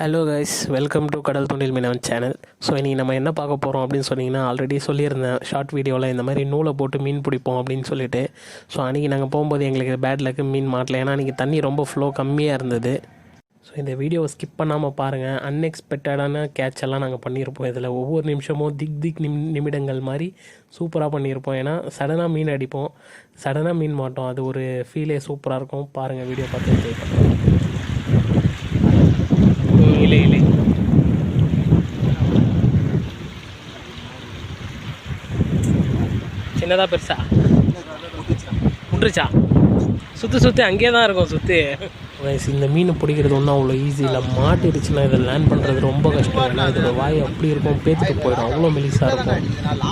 Hello guys, welcome to கடல் தூண்டில் மீனவன் channel. So இன்றைக்கி நம்ம என்ன பார்க்க போகிறோம் அப்படின்னு சொன்னிங்கன்னா, ஆல்ரெடி சொல்லியிருந்தேன் ஷார்ட் வீடியோவில் இந்த மாதிரி நூலை போட்டு மீன் பிடிப்போம் அப்படின்னு சொல்லிட்டு. ஸோ அன்றைக்கி நாங்கள் போகும்போது எங்களுக்கு பேட் லக்கு மீன் மாட்டல, ஏன்னா அன்றைக்கி தண்ணி ரொம்ப ஃப்ளோ கம்மியாக இருந்தது. ஸோ இந்த வீடியோவை ஸ்கிப் பண்ணாமல் பாருங்கள். அன்எக்ஸ்பெக்டடான கேட்ச் எல்லாம் நாங்கள் பண்ணியிருப்போம். இதில் ஒவ்வொரு நிமிஷமும் திக் நிமிடங்கள் மாதிரி சூப்பராக பண்ணியிருப்போம். ஏன்னா சடனாக மீன் அடிப்போம், சடனாக மீன் மாட்டோம். அது ஒரு ஃபீலே சூப்பராக இருக்கும். பாருங்கள், வீடியோ பார்த்து என்ஜாய் பண்ணுறோம். இல்லை சின்னதாக பெருசா விட்டுருச்சா? சுற்றி அங்கேயே தான் இருக்கும். சுற்றி இந்த மீன் பிடிக்கிறது ஒன்றும் அவ்வளோ ஈஸி இல்லை. மாட்டிடுச்சுன்னா இதை லேண்ட் பண்ணுறது ரொம்ப கஷ்டம். ஏன்னா இதோட வாய் அப்படி இருக்கும், பேத்துட்டு போயிடும். அவ்வளோ மெலிசாக இருக்கும்.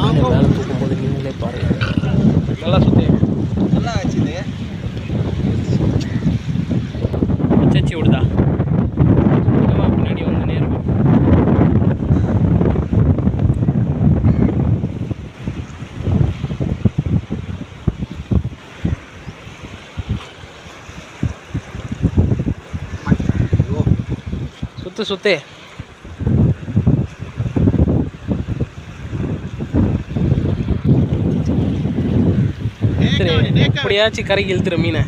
மீனை மேலே தூக்கும்போது நீங்களே பாருங்கள். நல்லா சுற்றி சச்சி விடுதா? பின்னாடி வந்துனே இருக்கும். சுத்து எப்படியாச்சும் கரைக்கு இழுத்துற மீனை.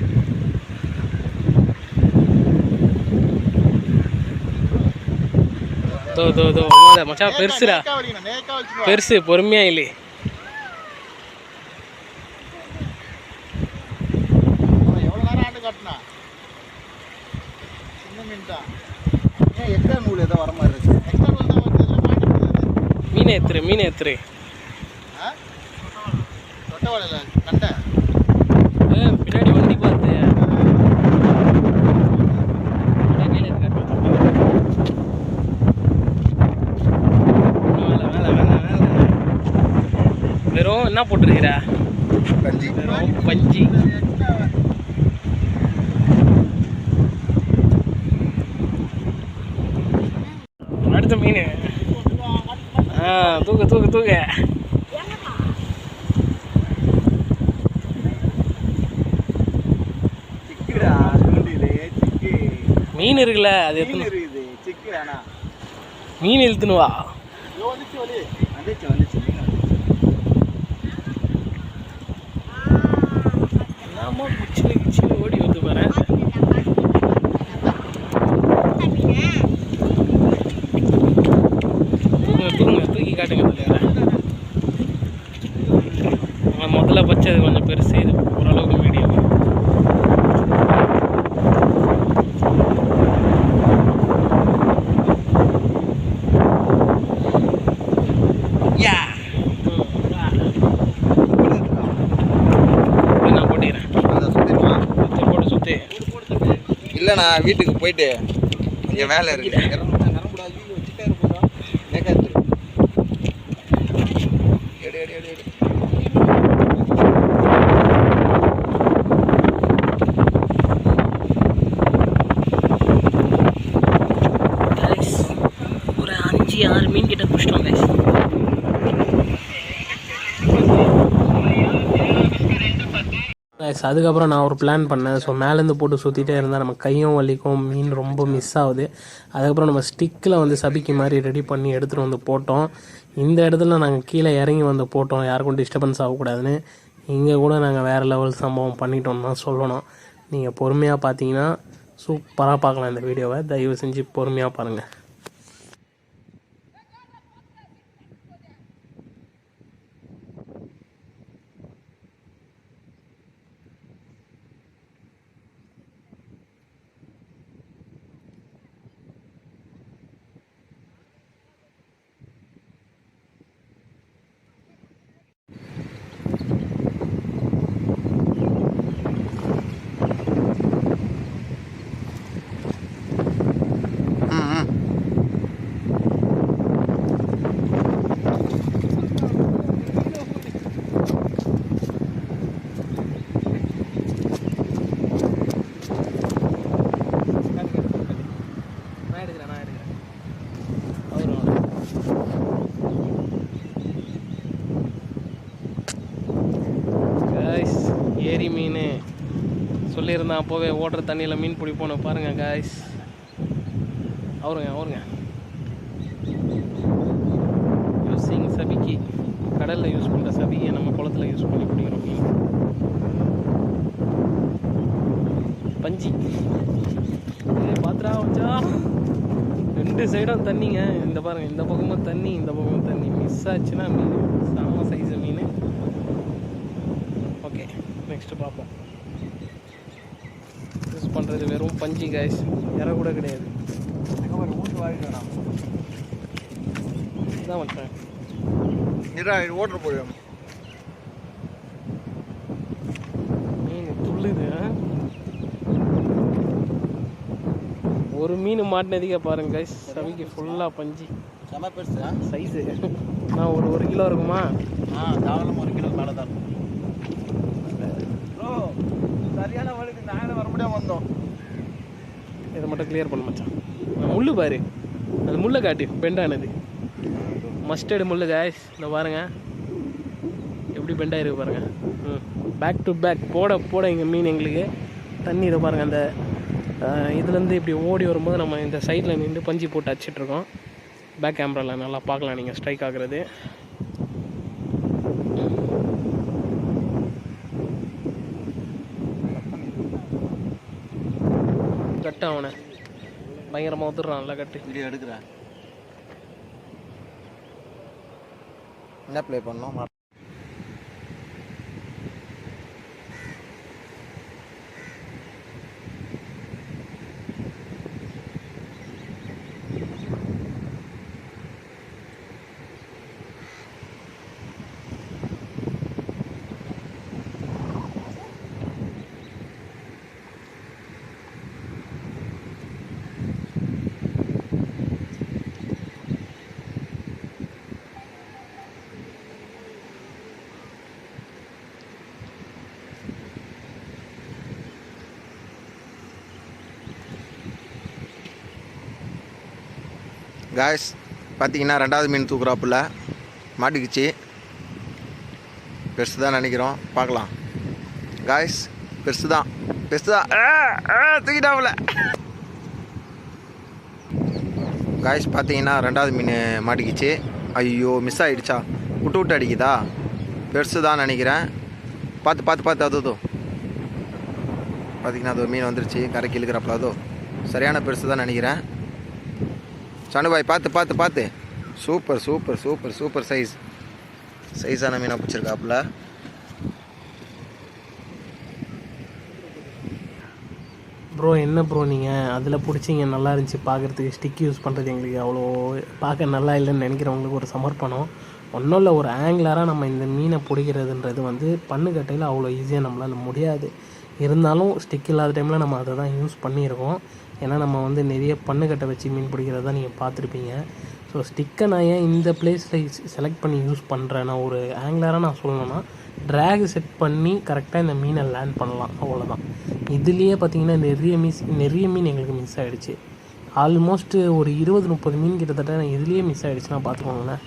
தோ மச்சான், பெருசுடா, பெருசு. பொறுமையா இல்லை. மீனை எத்துரு. பின்னாடி வண்டி பார்த்து வெறும் என்ன போட்டிருக்கிற? பஞ்சி. அடுத்த மீன். தூக்க மீன் இருக்குல்ல, அது மீன் இழுத்துனுவா. ஓடி வந்து பாரு. தூக்கி காட்டுங்க. முதல்ல பச்சை கொஞ்சம் பெருசு, இது ஓரளவுக்கு மீடியம். நான் போட்டுக்கிறேன். சுற்றி இல்லைண்ணா, வீட்டுக்கு போயிட்டு இங்கே வேலை இருக்கு. ஒரு 5-6 மீன் கிட்ட பிடிச்சிட்டோம் கைஸ். அதுக்கப்புறம் நான் ஒரு பிளான் பண்ணேன். ஸோ மேலேருந்து போட்டு சுற்றிட்டே இருந்தால் நம்ம கையும் வலிக்கும், மீன் ரொம்ப மிஸ் ஆகுது. அதுக்கப்புறம் நம்ம ஸ்டிக்கில் வந்து சபிக்கு மாதிரி ரெடி பண்ணி எடுத்துகிட்டு வந்து போட்டோம். இந்த இடத்துல நாங்கள் கீழே இறங்கி வந்து போட்டோம், யாருக்கும் டிஸ்டர்பன்ஸ் ஆகக்கூடாதுன்னு. இங்கே கூட நாங்கள் வேறு லெவல் சம்பவம் பண்ணிட்டோம்னு தான் சொல்லணும். நீங்கள் பொறுமையாக பார்த்தீங்கன்னா சூப்பராக பார்க்கலாம் இந்த வீடியோவை. தயவு செஞ்சு பொறுமையாக பாருங்கள். ஏரி மீன் சொல்லியிருந்தான் அப்போவே. ஓடுற தண்ணியில் மீன் பிடிப்போன்னு பாருங்கள் காய்ஸ். அவருங்க யூஸிங் சபிக்கி, கடலில் யூஸ் பண்ணுற சபியை நம்ம குளத்தில் யூஸ் பண்ணி பிடிக்கிறோம் மீன். பஞ்சி பாத்திரா வச்சா 2 சைடும் தண்ணிங்க. இந்த பாருங்க, இந்த பக்கமும் தண்ணி, இந்த பக்கமும் தண்ணி. மிஸ் ஆச்சுன்னா மீன் செம்ம சைஸ் மீன். ஓகே, நெக்ஸ்ட்டு பார்ப்போம். யூஸ் பண்ணுறது வெறும் பஞ்சி காய்ஸ், இற கூட கிடையாது. இதுதான் வச்சேன் ஓட்டர் போயிடும். மீன் துள்ளுது. ஒரு மீன் மாட்டினதுக்கே பாருங்க கைஸ், சவிக்கு ஃபுல்லாக பஞ்சி. செம பெருசு சைஸு நான் ஒரு கிலோ இருக்குமா? தாராளம் 1 கிலோ மேலே தான் இருக்கும். சரியான வழிக்கு நாங்களே வர முடியாமல் வந்தோம். இதை மட்டும் கிளியர் பண்ண மச்சான். முள்ளு பாரு, அது முள்ளை காட்டி பெண்டானது மஸ்டர்டு முள்ளு கைஸ். இந்த பாருங்க எப்படி பெண்டாயிருக்கு பாருங்க. பேக் டு பேக் போட இங்கே மீன் எங்களுக்கு தண்ணி. இதை பாருங்கள், அந்த இதுலேருந்து இப்படி ஓடி வரும்போது நம்ம இந்த சைடில் நின்று பஞ்சி போட்டு அடிச்சிட்ருக்கோம். பேக் கேமராவில் நல்லா பார்க்கலாம் நீங்கள் ஸ்ட்ரைக் ஆகுறது. கட்டு அவனை பயங்கரமாக உதுறான்ல கட்டு. வீடியோ எடுக்கிறேன். என்ன ப்ளே பண்ணோம்? காய்ஸ் பார்த்தீங்கன்னா 2வது மீன் தூக்குறாப்புல மாட்டிக்கிச்சு. பெருசு தான் நினைக்கிறோம், பார்க்கலாம். காய்ஸ் பெருசு தான் தூக்கிட்டாப்புல. காய்ஸ் பார்த்தீங்கன்னா 2வது மீன் மாட்டிக்கிச்சு. ஐயோ மிஸ் ஆகிடுச்சா, விட்டு அடிக்குதா? பெருசு தான் நினைக்கிறேன். பார்த்து அதோ பார்த்தீங்கன்னா அதோ மீன் வந்துருச்சு, கரைக்கு இழுக்கிறப்பல. அதோ சரியான பெருசு தான் நினைக்கிறேன். சனுபாய் பார்த்து சூப்பர் சைஸான மீனை பிடிச்சிருக்காப்புல. ப்ரோ என்ன ப்ரோ நீங்கள் அதில் பிடிச்சிங்க, நல்லா இருந்துச்சு பார்க்குறதுக்கு. ஸ்டிக் யூஸ் பண்ணுறது எங்களுக்கு அவ்வளோ பார்க்க நல்லா இல்லைன்னு நினைக்கிறவங்களுக்கு ஒரு சமர்ப்பணம். ஒன்றும் இல்லை, ஒரு ஆங்கிலராக நம்ம இந்த மீனை பிடிக்கிறதுன்றது வந்து பண்ணுக்கட்டையில் அவ்வளோ ஈஸியாக நம்மளால் முடியாது. இருந்தாலும் ஸ்டிக் இல்லாத டைமில் நம்ம அதை தான் யூஸ் பண்ணியிருக்கோம். ஏன்னா நம்ம வந்து நிறைய பண்ணுக்கட்டை வச்சு மீன் பிடிக்கிறத நீங்கள் பார்த்துருப்பீங்க. ஸோ ஸ்டிக்கை நான் ஏன் இந்த பிளேஸில் செலக்ட் பண்ணி யூஸ் பண்ணுறேன், நான் ஒரு ஆங்கிலராக நான் சொல்லணும்னா ட்ராக் செட் பண்ணி கரெக்டாக இந்த மீனை லேண்ட் பண்ணலாம், அவ்வளோதான். இதுலேயே பார்த்திங்கன்னா நிறைய மீன் எங்களுக்கு மிஸ் ஆகிடுச்சு. ஆல்மோஸ்ட் ஒரு 20-30 மீன் கிட்டத்தட்ட இதுலேயே மிஸ் ஆகிடுச்சுன்னா பார்த்துக்கோங்களேன்.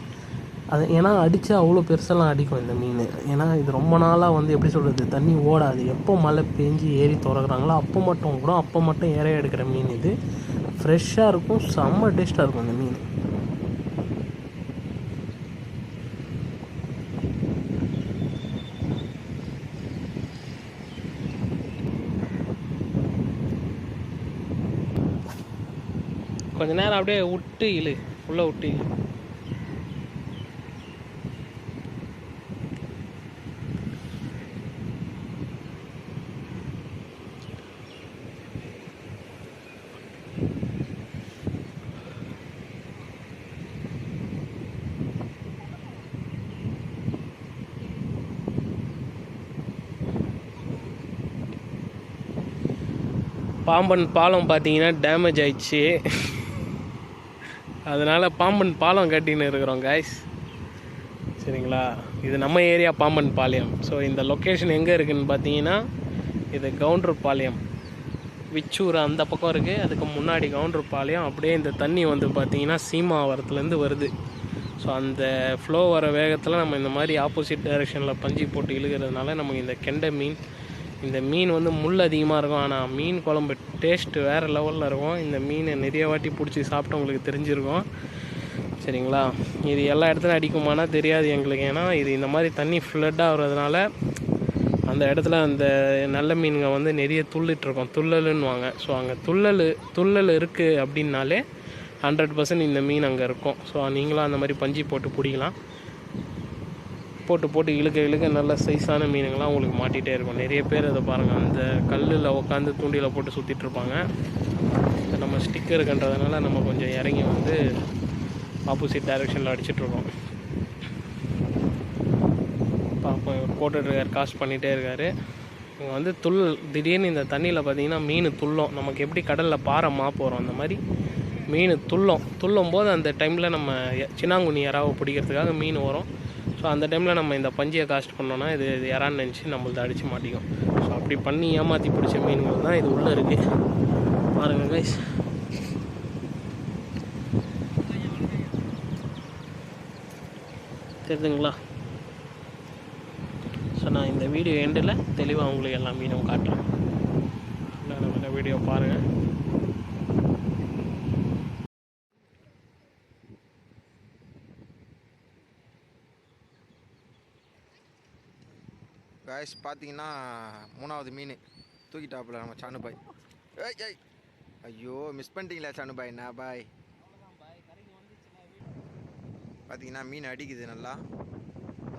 அது ஏன்னா அடித்தா அவ்வளோ பெருசெல்லாம் அடிக்கும் இந்த மீன். ஏன்னா இது ரொம்ப நாளாக வந்து எப்படி சொல்கிறது, தண்ணி ஓடாது. எப்போ மழை பெஞ்சு ஏறி திறக்குறாங்களோ அப்போ மட்டும் ஏறைய எடுக்கிற மீன் இது. ஃப்ரெஷ்ஷாக இருக்கும், செம்ம டேஸ்ட்டாக இருக்கும் இந்த மீன். கொஞ்ச நேரம் அப்படியே விட்டு இழு, ஃபுல்லாக விட்டு இழு. பாம்பன் பாலம் பார்த்தீங்கன்னா டேமேஜ் ஆயிடுச்சு. அதனால் பாம்பன் பாலம் கட்டின்னு இருக்கிறோம் காய்ஸ், சரிங்களா. இது நம்ம ஏரியா பாம்பன் பாளையம். ஸோ இந்த லொக்கேஷன் எங்கே இருக்குதுன்னு பார்த்தீங்கன்னா, இது கவுண்டர் பாளையம், விச்சூர் அந்த பக்கம் இருக்குது. அதுக்கு முன்னாடி கவுண்டர் பாளையம். அப்படியே இந்த தண்ணி வந்து பார்த்திங்கன்னா சீமாவரத்துலேருந்து வருது. ஸோ அந்த ஃப்ளோ வர வேகத்தில் நம்ம இந்த மாதிரி ஆப்போசிட் டைரெக்ஷனில் பஞ்சி போட்டு இழுக்கிறதுனால நமக்கு இந்த கெண்டை மீன் இந்த மீன் வந்து முள் அதிகமாக இருக்கும், ஆனால் மீன் குழம்பு டேஸ்ட்டு வேறு லெவலில் இருக்கும். இந்த மீனை நிறைய வாட்டி பிடிச்சி சாப்பிட்டு உங்களுக்கு தெரிஞ்சிருக்கும். சரிங்களா, இது எல்லா இடத்துலையும் அடிக்குமானா தெரியாது எங்களுக்கு. ஏன்னா இது இந்த மாதிரி தண்ணி ஃப்ளட் ஆகுறதுனால அந்த இடத்துல அந்த நல்ல மீனுங்க வந்து நிறைய துள்ளிட்டுருக்கோம், துள்ளலுன்னுவாங்க. ஸோ அங்கே துள்ளல் இருக்குது அப்படின்னாலே 100% இந்த மீன் அங்கே இருக்கும். ஸோ நீங்களும் அந்த மாதிரி பஞ்சு போட்டு பிடிக்கலாம். போட்டு இழுக்க நல்ல சைஸான மீனுங்கள்லாம் உங்களுக்கு மாட்டிகிட்டே இருக்கும். நிறைய பேர் அதை பாருங்கள், அந்த கல்லில் உட்காந்து தூண்டியில் போட்டு சுற்றிட்டுருப்பாங்க. நம்ம ஸ்டிக்கர் இருக்குன்றதுனால நம்ம கொஞ்சம் இறங்கி வந்து ஆப்போசிட் டைரெக்ஷனில் அடிச்சிட்ருக்கோம். பார்ப்போம், இவர் போட்டுட்ருக்கார், காஸ்ட் பண்ணிகிட்டே இருக்கார். இங்கே வந்து திடீர்னு இந்த தண்ணியில் பார்த்திங்கன்னா மீன் துள்ளும். நமக்கு எப்படி கடலில் பாறை போகிறோம் அந்த மாதிரி மீன் துள்ளும் போது அந்த டைமில் நம்ம சின்னாங்குனி இறாவை பிடிக்கிறதுக்காக மீன் வரும். ஸோ அந்த டைமில் நம்ம இந்த பஞ்சியை காஸ்ட் பண்ணோன்னா இது இறான்னு நினச்சி நம்மளது அடித்து மாட்டிக்கும். ஸோ அப்படி பண்ணி ஏமாற்றி பிடிச்ச மீன்கள் தான் இது உள்ளே இருக்குது. பாருங்கள் கைஸ், தெரியுதுங்களா? ஸோ நான் இந்த வீடியோ எண்டில் தெளிவாக உங்களுக்கு எல்லா மீனும் காட்டுறேன். நம்ம வீடியோ பாருங்கள். காய்ஸ் பார்த்தீங்கன்னா 3வது மீன் தூக்கிட்டாப்புல நம்ம சானுபாய். ஏய் ஐயோ, மிஸ் பண்ணிட்டீங்களா சானுபாய்? என்ன பாய், பார்த்தீங்கன்னா மீன் அடிக்குது, நல்லா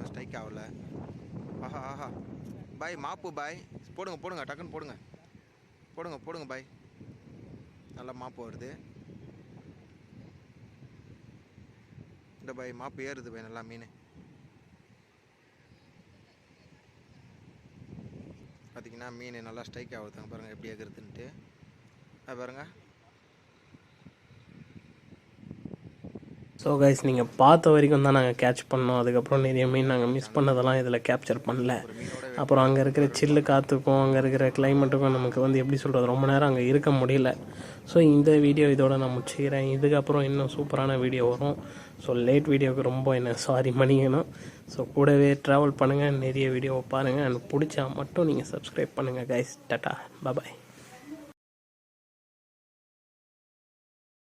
ஸ்ட்ரைக் ஆகல. ஆஹா பாய், மாப்பு பாய், போடுங்க டக்குன்னு போடுங்க பாய். நல்லா மாப்பு வருது. இந்த பாய் மாப்பு ஏறுது பாய், நல்லா மீன். பார்த்தீங்கன்னா மீன் நல்லா ஸ்ட்ரைக் ஆகுதுங்க, பாருங்கள் எப்படி ஏறுதுன்ட்டு. பாருங்கள். ஸோ கைஸ், நீங்கள் பார்த்த வரைக்கும் தான் நாங்கள் கேட்ச் பண்ணோம். அதுக்கப்புறம் நிறைய மீன் நாங்கள் மிஸ் பண்ணதெல்லாம் இதில் கேப்சர் பண்ணல. அப்புறம் அங்கே இருக்கிற சில்லு காற்றுக்கும் அங்கே இருக்கிற கிளைமேட்டுக்கும் நமக்கு வந்து எப்படி சொல்கிறது, ரொம்ப நேரம் அங்கே இருக்க முடியல. ஸோ இந்த வீடியோ இதோட நான் முடிச்சுக்கிறேன். இதுக்கப்புறம் இன்னும் சூப்பரான வீடியோ வரும். ஸோ லேட் வீடியோவுக்கு ரொம்ப சாரி மன்னிக்கணும். ஸோ கூடவே ட்ராவல் பண்ணுங்கள், நிறைய வீடியோவை பாருங்கள். எனக்கு பிடிச்சா மட்டும் நீங்கள் சப்ஸ்கிரைப் பண்ணுங்கள் கைஸ். டாட்டா, பாய்.